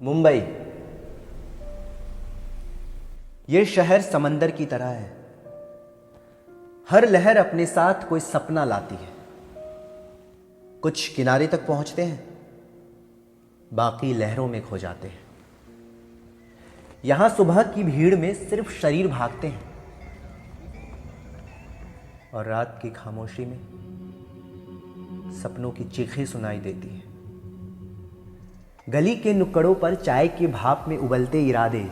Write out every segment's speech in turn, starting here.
मुंबई। ये शहर समंदर की तरह है। हर लहर अपने साथ कोई सपना लाती है। कुछ किनारे तक पहुंचते हैं, बाकी लहरों में खो जाते हैं। यहां सुबह की भीड़ में सिर्फ शरीर भागते हैं और रात की खामोशी में सपनों की चीखें सुनाई देती हैं। गली के नुक्कड़ों पर चाय के भाप में उबलते इरादे,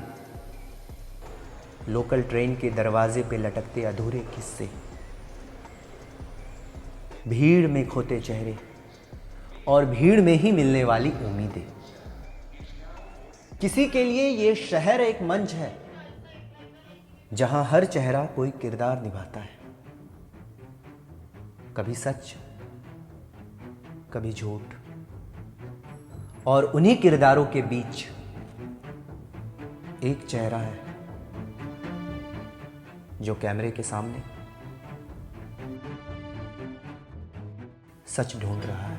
लोकल ट्रेन के दरवाजे पे लटकते अधूरे किस्से, भीड़ में खोते चेहरे और भीड़ में ही मिलने वाली उम्मीदें। किसी के लिए ये शहर एक मंच है जहां हर चेहरा कोई किरदार निभाता है, कभी सच, कभी झूठ, और उन्हीं किरदारों के बीच एक चेहरा है जो कैमरे के सामने सच ढूंढ रहा है।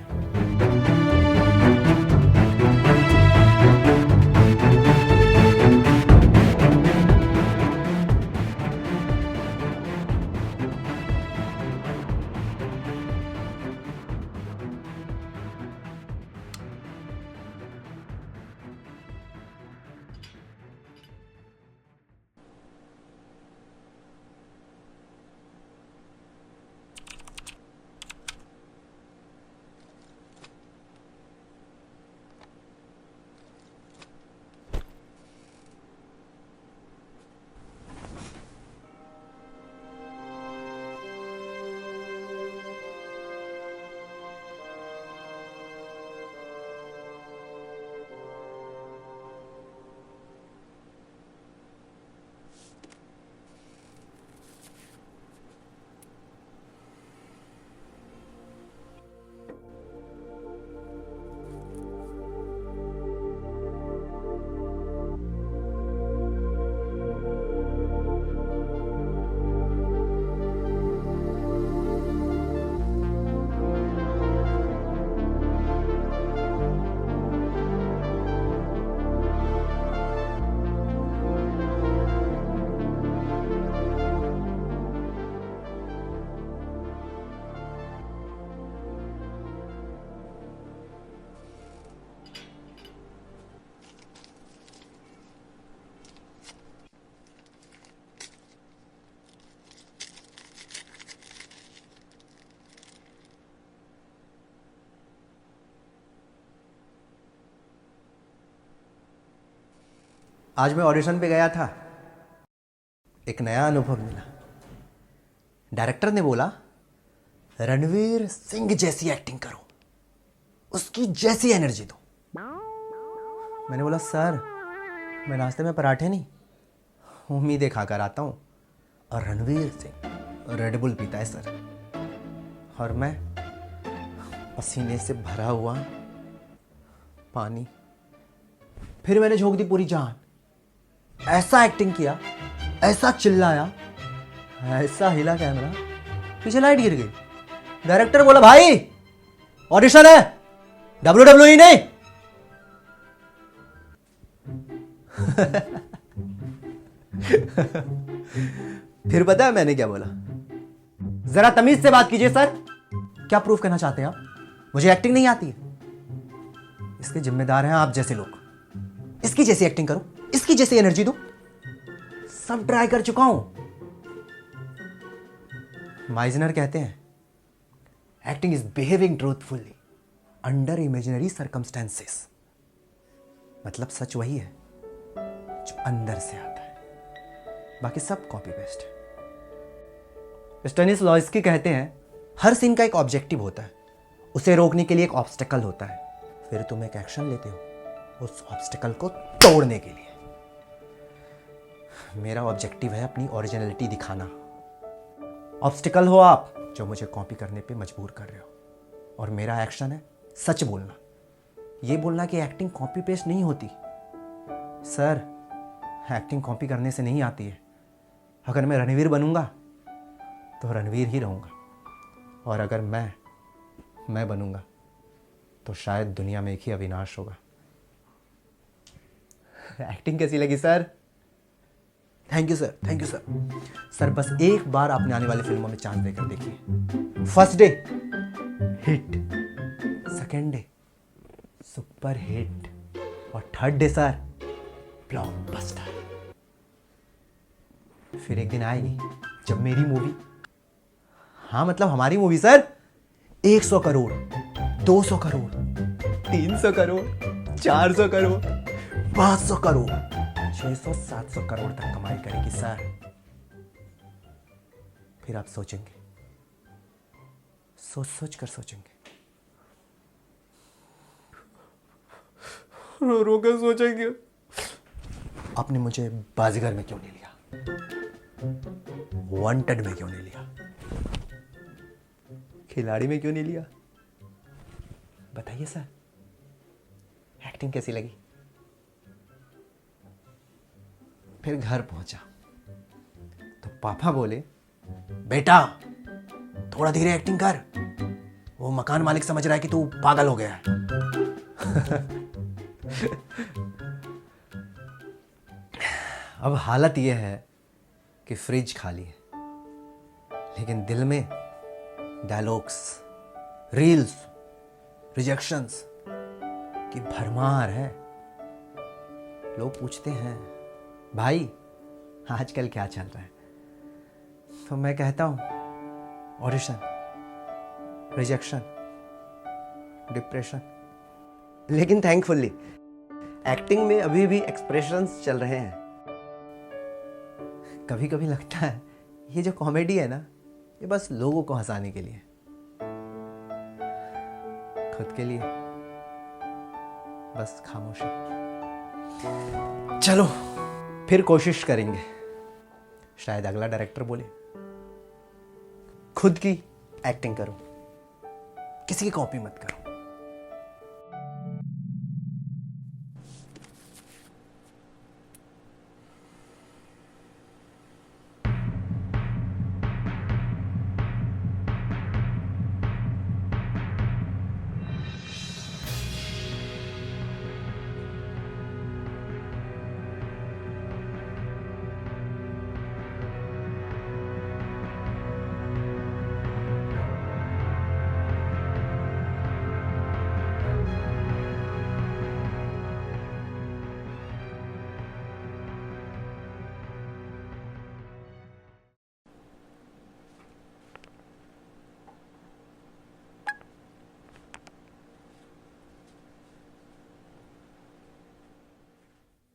आज मैं ऑडिशन पे गया था, एक नया अनुभव मिला। डायरेक्टर ने बोला रणवीर सिंह जैसी एक्टिंग करो, उसकी जैसी एनर्जी दो। मैंने बोला सर, मैं नाश्ते में पराठे नहीं, उम्मीदें खाकर आता हूँ, और रणवीर सिंह रेड बुल पीता है सर, और मैं पसीने से भरा हुआ पानी। फिर मैंने झोंक दी पूरी जान, ऐसा एक्टिंग किया, ऐसा चिल्लाया, ऐसा हिला कैमरा, पीछे लाइट गिर गई। डायरेक्टर बोला भाई ऑडिशन है, WWE नहीं। फिर पता है मैंने क्या बोला? जरा तमीज से बात कीजिए सर। क्या प्रूफ करना चाहते हैं आप? मुझे एक्टिंग नहीं आती है। इसके जिम्मेदार हैं आप जैसे लोग। इसकी जैसी एक्टिंग करो, इसकी जैसी एनर्जी दो। सब ट्राई कर चुका हूं। माइजनर कहते हैं acting is behaving truthfully under imaginary circumstances. मतलब सच वही है जो अंदर से आता है, बाकी सब कॉपी पेस्ट है। स्टेनिस्लॉव्स्की कहते हैं हर सीन का एक ऑब्जेक्टिव होता है, उसे रोकने के लिए एक ऑब्स्टेकल होता है, फिर तुम एक एक्शन लेते हो उस ऑब्स्टेकल को तोड़ने के लिए। मेरा ऑब्जेक्टिव है अपनी ओरिजिनलिटी दिखाना। ऑब्स्टिकल हो आप जो मुझे कॉपी करने पे मजबूर कर रहे हो, और मेरा एक्शन है सच बोलना। ये बोलना कि एक्टिंग कॉपी पेस्ट नहीं होती। सर, एक्टिंग कॉपी करने से नहीं आती है। अगर मैं रणवीर बनूंगा तो रणवीर ही रहूंगा, और अगर मैं बनूंगा तो शायद दुनिया में एक ही अविनाश होगा। एक्टिंग कैसी लगी sir? Thank you sir, thank you sir. Sir बस एक बार आपने आने वाली फिल्मों में चांस देकर देखिए। First day hit, second day super hit, और थर्ड डे सर ब्लॉकबस्टर। फिर एक दिन आएगी जब मेरी मूवी, हाँ मतलब हमारी मूवी सर, 100 करोड़, 200 करोड़, 300 करोड़, 400 करोड़, 500 करोड़, 600, 700 करोड़ तक कमाई करेगी सर। फिर आप सोचेंगे, सोच सोच कर सोचेंगे, रो रो कर सोचेंगे, आपने मुझे बाजीगर में क्यों नहीं लिया, वांटेड में क्यों नहीं लिया, खिलाड़ी में क्यों नहीं लिया? बताइए सर, एक्टिंग कैसी लगी? फिर घर पहुंचा तो पापा बोले, बेटा थोड़ा धीरे एक्टिंग कर, वो मकान मालिक समझ रहा है कि तू पागल हो गया है। अब हालत यह है कि फ्रिज खाली है, लेकिन दिल में डायलॉग्स, रील्स, रिजेक्शंस की भरमार है। लोग पूछते हैं, भाई आजकल क्या चल रहा है? तो मैं कहता हूं, ऑडिशन, रिजेक्शन, डिप्रेशन। लेकिन थैंकफुली एक्टिंग में अभी भी एक्सप्रेशंस चल रहे हैं। कभी कभी लगता है ये जो कॉमेडी है ना, ये बस लोगों को हंसाने के लिए, खुद के लिए बस खामोशी। चलो फिर कोशिश करेंगे, शायद अगला डायरेक्टर बोले खुद की एक्टिंग करो, किसी की कॉपी मत करो।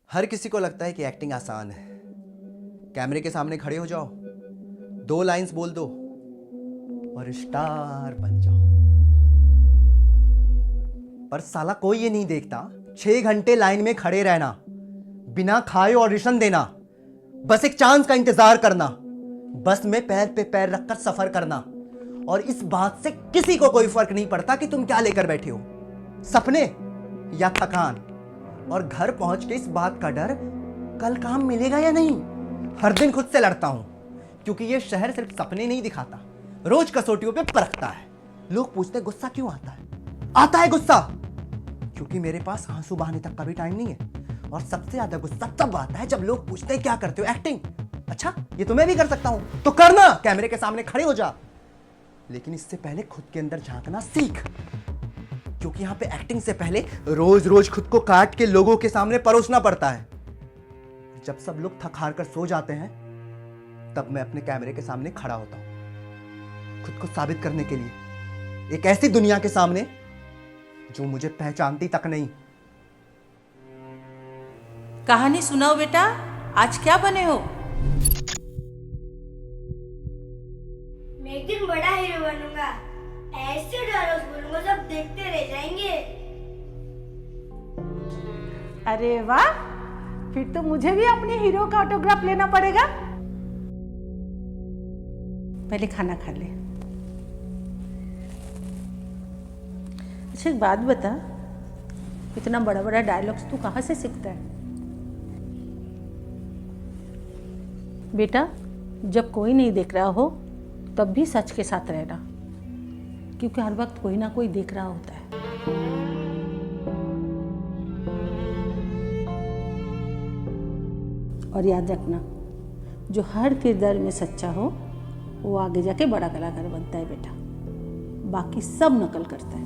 हर किसी को लगता है कि एक्टिंग आसान है, कैमरे के सामने खड़े हो जाओ, 2 लाइंस बोल दो और स्टार बन जाओ। पर साला कोई ये नहीं देखता 6 घंटे लाइन में खड़े रहना, बिना खाए ऑडिशन देना, बस एक चांस का इंतजार करना, बस में पैर पे पैर रखकर सफर करना, और इस बात से किसी को कोई फर्क नहीं पड़ता कि तुम क्या लेकर बैठे हो, सपने या थकान, और घर पहुंच के इस बात का डर कल काम मिलेगा या नहीं। हर दिन खुद से लड़ता हूं, क्योंकि ये शहर सिर्फ सपने नहीं दिखाता, रोज कसौटियों पे परखता है। लोग पूछते गुस्सा क्यों आता है? आता है गुस्सा क्योंकि मेरे पास आंसू बहाने तक का भी टाइम नहीं है। और सबसे ज्यादा गुस्सा तब आता है जब लोग पूछते हैं क्या करते हो? एक्टिंग। अच्छा ये तो मैं भी कर सकता हूं, तो करना, कैमरे के सामने खड़े हो जा। लेकिन इससे पहले खुद के अंदर झांकना सीख, क्योंकि यहां पे एक्टिंग से पहले रोज रोज खुद को काट के लोगों के सामने परोसना पड़ता है। जब सब लोग थक हार कर सो जाते हैं, तब मैं अपने कैमरे के सामने खड़ा होता हूं, खुद को साबित करने के लिए, एक ऐसी दुनिया के सामने जो मुझे पहचानती तक नहीं। कहानी सुनाओ बेटा, आज क्या बने हो? मैं एक दिन बड़ा हीरो बनूंगा, ऐसे डायलॉग्स बोलूंगा सब देखते रह जाएंगे। अरे वाह, फिर तो मुझे भी अपने हीरो का ऑटोग्राफ लेना पड़ेगा। पहले खाना खा ले। अच्छा एक बात बता, इतना बड़ा बड़ा डायलॉग्स तू कहाँ से सीखता है? बेटा जब कोई नहीं देख रहा हो तब भी सच के साथ रहना, क्योंकि हर वक्त कोई ना कोई देख रहा होता है। और याद रखना, जो हर किरदार में सच्चा हो वो आगे जाके बड़ा कलाकार बनता है बेटा, बाकी सब नकल करता है।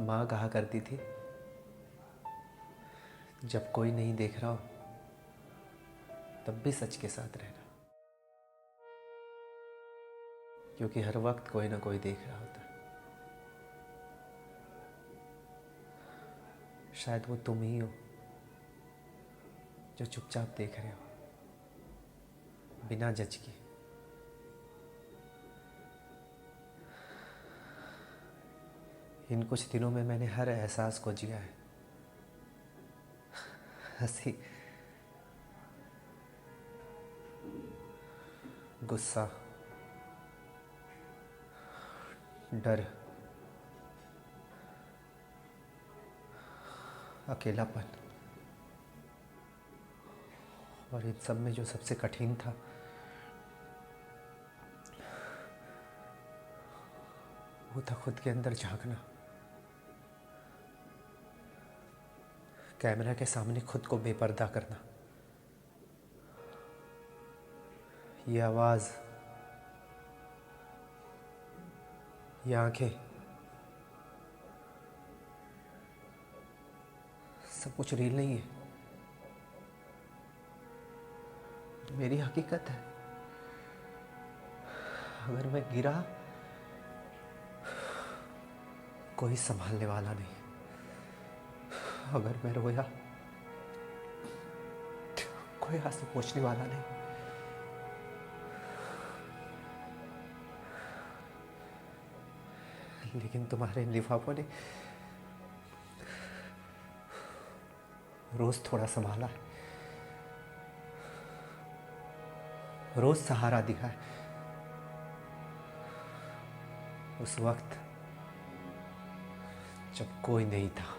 माँ कहा करती थी, जब कोई नहीं देख रहा हो तब भी सच के साथ रहना, क्योंकि हर वक्त कोई ना कोई देख रहा होता है। शायद वो तुम ही हो जो चुपचाप देख रहे हो, बिना जज के। इन कुछ दिनों में मैंने हर एहसास को जिया है। हंसी, गुस्सा, डर, अकेलापन, और इन सब में जो सबसे कठिन था वो था खुद के अंदर झांकना, कैमरा के सामने खुद को बेपर्दा करना। ये आवाज़, ये आंखें, सब कुछ रील नहीं है, मेरी हकीकत है। अगर मैं गिरा कोई संभालने वाला नहीं, अगर मैं रोया कोई आंसू पोंछने वाला नहीं। लेकिन तुम्हारे इन लिफाफों ने रोज थोड़ा संभाला है, रोज सहारा दिया है। उस वक्त जब कोई नहीं था,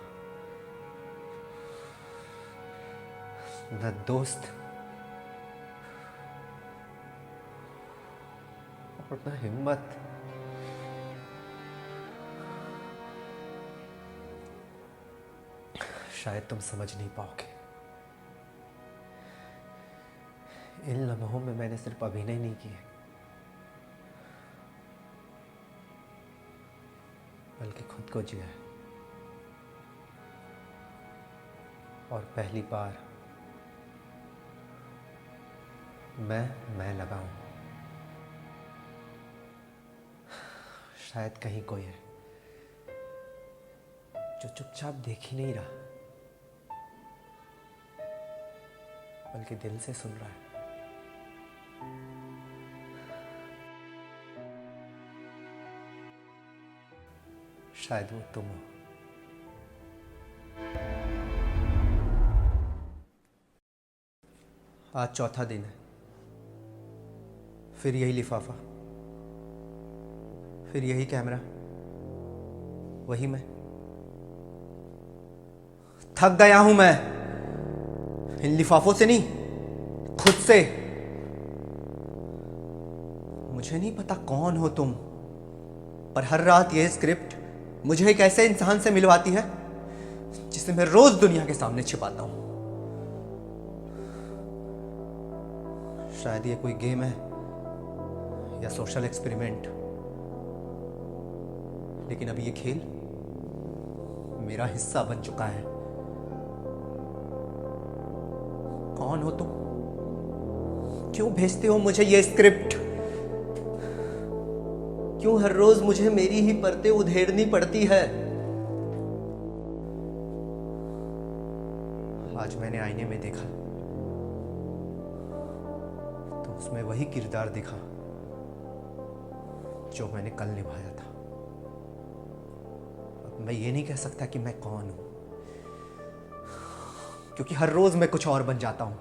न दोस्त और न हिम्मत। शायद तुम समझ नहीं पाओगे, इन लम्हों में मैंने सिर्फ अभिनय नहीं किए, बल्कि खुद को जिया है। और पहली बार मैं लगाऊं। शायद कहीं कोई है जो चुपचाप देख ही नहीं रहा, बल्कि दिल से सुन रहा है। शायद वो तुम हो। आज चौथा दिन है, फिर यही लिफाफा, फिर यही कैमरा, वही मैं। थक गया हूं मैं, इन लिफाफों से नहीं, खुद से। मुझे नहीं पता कौन हो तुम, पर हर रात यह स्क्रिप्ट मुझे एक ऐसे इंसान से मिलवाती है जिसे मैं रोज दुनिया के सामने छिपाता हूं। शायद ये कोई गेम है या सोशल एक्सपेरिमेंट, लेकिन अब ये खेल मेरा हिस्सा बन चुका है। कौन हो तुम? क्यों भेजते हो मुझे ये स्क्रिप्ट? क्यों हर रोज मुझे मेरी ही परतें उधेड़नी पड़ती है? आज मैंने आईने में देखा तो उसमें वही किरदार दिखा जो मैंने कल निभाया था। अब मैं ये नहीं कह सकता कि मैं कौन हूं, क्योंकि हर रोज मैं कुछ और बन जाता हूं।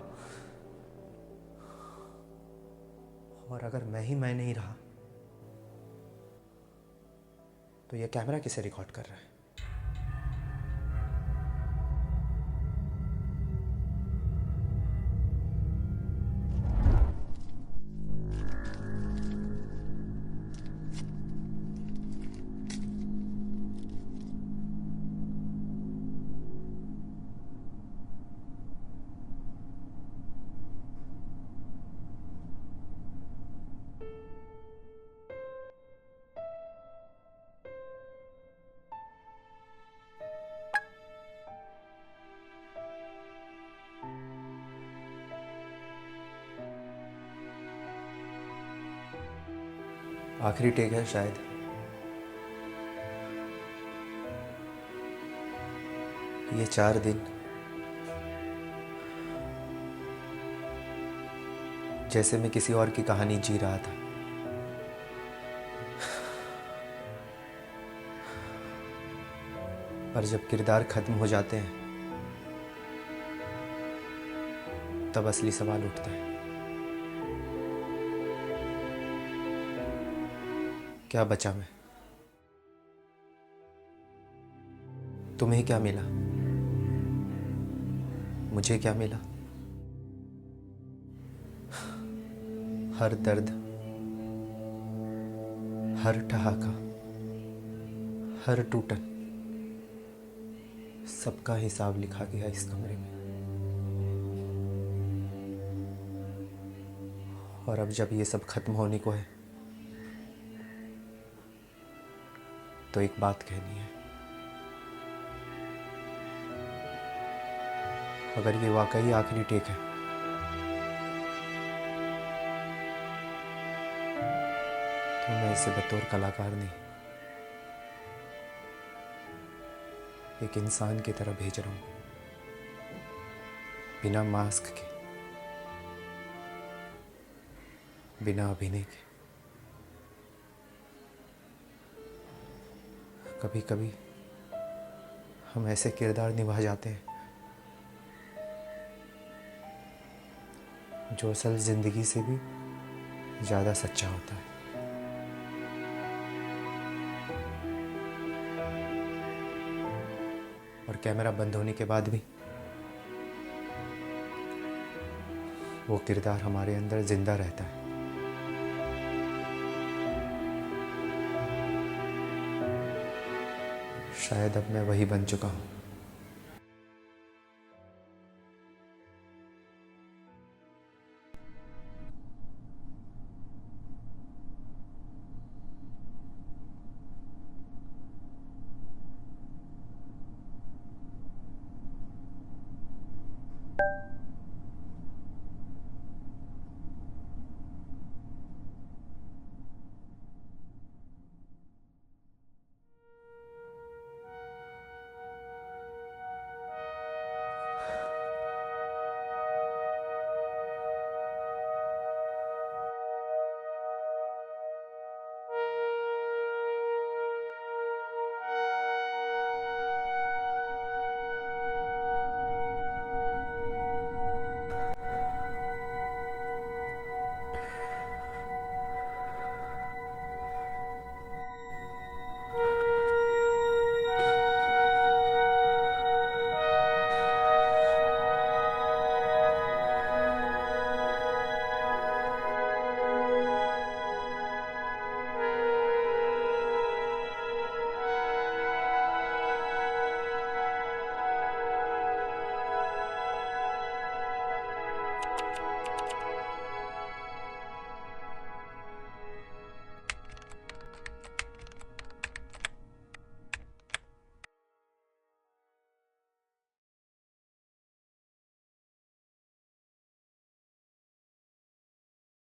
और अगर मैं नहीं रहा तो यह कैमरा किसे रिकॉर्ड कर रहा है? आखिरी टेक है शायद। ये 4 दिन जैसे मैं किसी और की कहानी जी रहा था। पर जब किरदार खत्म हो जाते हैं तब असली सवाल उठता है, क्या बचा मैं? तुम्हें क्या मिला? मुझे क्या मिला? हर दर्द, हर ठहाका, हर टूटन, सबका हिसाब लिखा गया इस कमरे में। और अब जब ये सब खत्म होने को है तो एक बात कहनी है। अगर ये वाकई आखिरी टेक है तो मैं इसे बतौर कलाकार नहीं, एक इंसान की तरह भेज रहा हूं, बिना मास्क के, बिना अभिनय के। कभी कभी हम ऐसे किरदार निभा जाते हैं जो असल जिंदगी से भी ज़्यादा सच्चा होता है। और कैमरा बंद होने के बाद भी वो किरदार हमारे अंदर जिंदा रहता है। शायद अब मैं वही बन चुका हूँ।